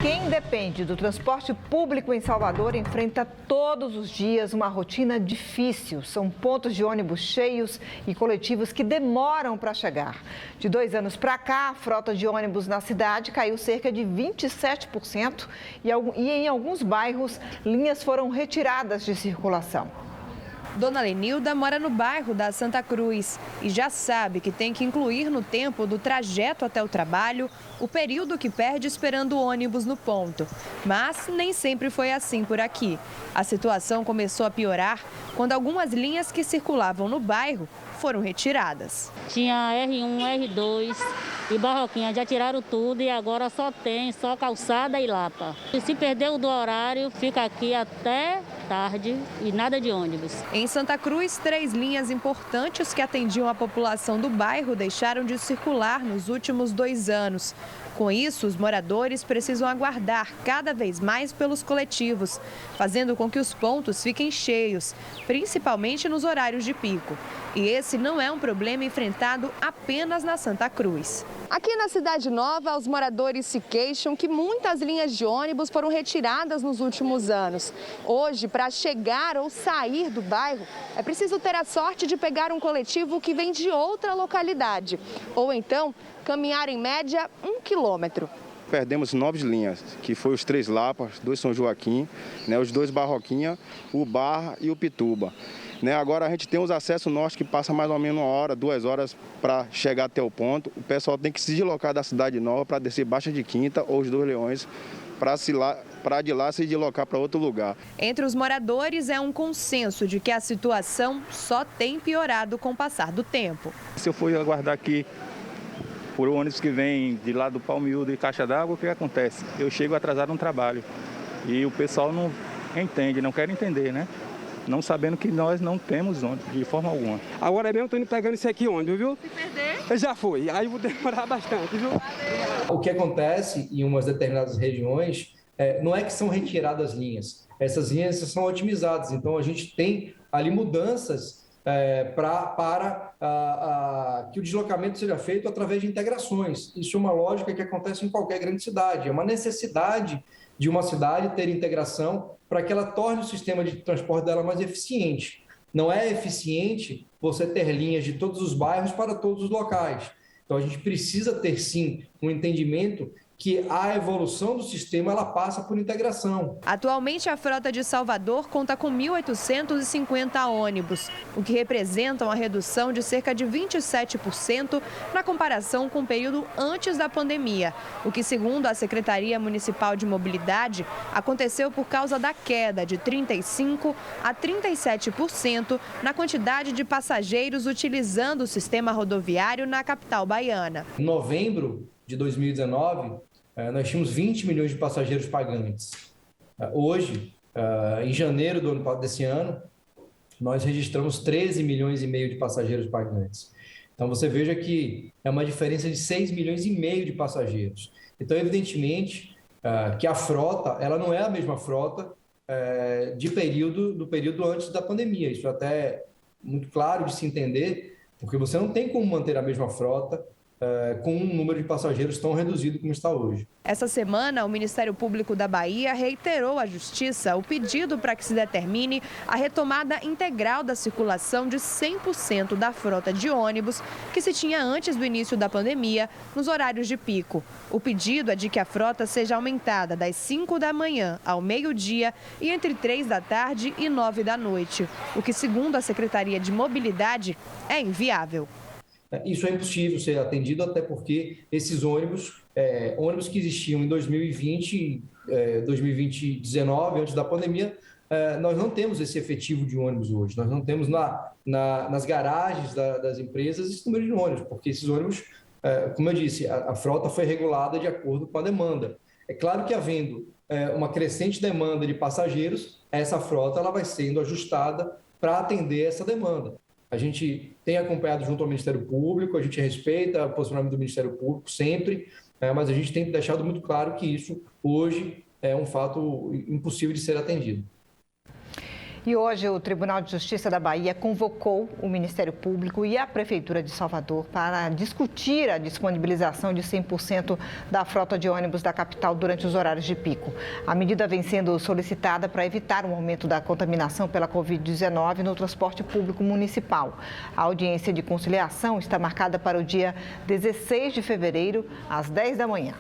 Quem depende do transporte público em Salvador enfrenta todos os dias uma rotina difícil. São pontos de ônibus cheios e coletivos que demoram para chegar. De 2 anos para cá, a frota de ônibus na cidade caiu cerca de 27% e em alguns bairros, linhas foram retiradas de circulação. Dona Lenilda mora no bairro da Santa Cruz e já sabe que tem que incluir no tempo do trajeto até o trabalho o período que perde esperando o ônibus no ponto. Mas nem sempre foi assim por aqui. A situação começou a piorar quando algumas linhas que circulavam no bairro foram retiradas. Tinha R1, R2 e Barroquinha, já tiraram tudo e agora só calçada e lapa. E se perdeu do horário, fica aqui até tarde e nada de ônibus. Em Santa Cruz, 3 linhas importantes que atendiam a população do bairro deixaram de circular nos últimos 2 anos. Com isso, os moradores precisam aguardar cada vez mais pelos coletivos, fazendo com que os pontos fiquem cheios, principalmente nos horários de pico. E esse não é um problema enfrentado apenas na Santa Cruz. Aqui na Cidade Nova, os moradores se queixam que muitas linhas de ônibus foram retiradas nos últimos anos. Hoje, para chegar ou sair do bairro, é preciso ter a sorte de pegar um coletivo que vem de outra localidade. Ou então, caminhar em média 1 quilômetro. Perdemos 9 linhas, que foi os 3 Lapas, 2 São Joaquim, os 2 Barroquinha, o Barra e o Pituba. Agora a gente tem os acessos norte que passa mais ou menos 1 hora, 2 horas para chegar até o ponto. O pessoal tem que se deslocar da Cidade Nova para descer Baixa de Quinta ou os 2 Leões para de lá se deslocar para outro lugar. Entre os moradores é um consenso de que a situação só tem piorado com o passar do tempo. Se eu for aguardar aqui por ônibus que vem de lá do Palmiúdo e Caixa d'Água, o que acontece? Eu chego atrasado no trabalho e o pessoal não entende, não quer entender, Não sabendo que nós não temos ônibus de forma alguma. Agora mesmo eu estou indo pegando esse aqui ônibus, viu? Se perder? Eu já fui, aí vou demorar bastante, viu? O que acontece em umas determinadas regiões não é que são retiradas linhas, essas linhas são otimizadas, então a gente tem ali mudanças para que o deslocamento seja feito através de integrações. Isso é uma lógica que acontece em qualquer grande cidade, é uma necessidade de uma cidade ter integração para que ela torne o sistema de transporte dela mais eficiente. Não é eficiente você ter linhas de todos os bairros para todos os locais. Então, a gente precisa ter, sim, um entendimento que a evolução do sistema ela passa por integração. Atualmente, a frota de Salvador conta com 1.850 ônibus, o que representa uma redução de cerca de 27% na comparação com o período antes da pandemia, o que, segundo a Secretaria Municipal de Mobilidade, aconteceu por causa da queda de 35% a 37% na quantidade de passageiros utilizando o sistema rodoviário na capital baiana. Em novembro de 2019, nós tínhamos 20 milhões de passageiros pagantes. Hoje, em janeiro desse ano, nós registramos 13 milhões e meio de passageiros pagantes. Então, você veja que é uma diferença de 6 milhões e meio de passageiros. Então, evidentemente, que a frota ela não é a mesma frota do período antes da pandemia. Isso é até muito claro de se entender, porque você não tem como manter a mesma frota com um número de passageiros tão reduzido como está hoje. Essa semana, o Ministério Público da Bahia reiterou à Justiça o pedido para que se determine a retomada integral da circulação de 100% da frota de ônibus que se tinha antes do início da pandemia, nos horários de pico. O pedido é de que a frota seja aumentada das 5 da manhã ao meio-dia e entre 3 da tarde e 9 da noite, o que, segundo a Secretaria de Mobilidade, é inviável. Isso é impossível ser atendido, até porque esses ônibus que existiam em 2020, 2019, antes da pandemia, nós não temos esse efetivo de ônibus hoje. Nós não temos nas garagens das empresas esse número de ônibus, porque esses ônibus, como eu disse, a frota foi regulada de acordo com a demanda. É claro que havendo uma crescente demanda de passageiros, essa frota ela vai sendo ajustada para atender essa demanda. A gente tem acompanhado junto ao Ministério Público, a gente respeita o posicionamento do Ministério Público sempre, mas a gente tem deixado muito claro que isso hoje é um fato impossível de ser atendido. E hoje o Tribunal de Justiça da Bahia convocou o Ministério Público e a Prefeitura de Salvador para discutir a disponibilização de 100% da frota de ônibus da capital durante os horários de pico. A medida vem sendo solicitada para evitar um aumento da contaminação pela Covid-19 no transporte público municipal. A audiência de conciliação está marcada para o dia 16 de fevereiro, às 10 da manhã.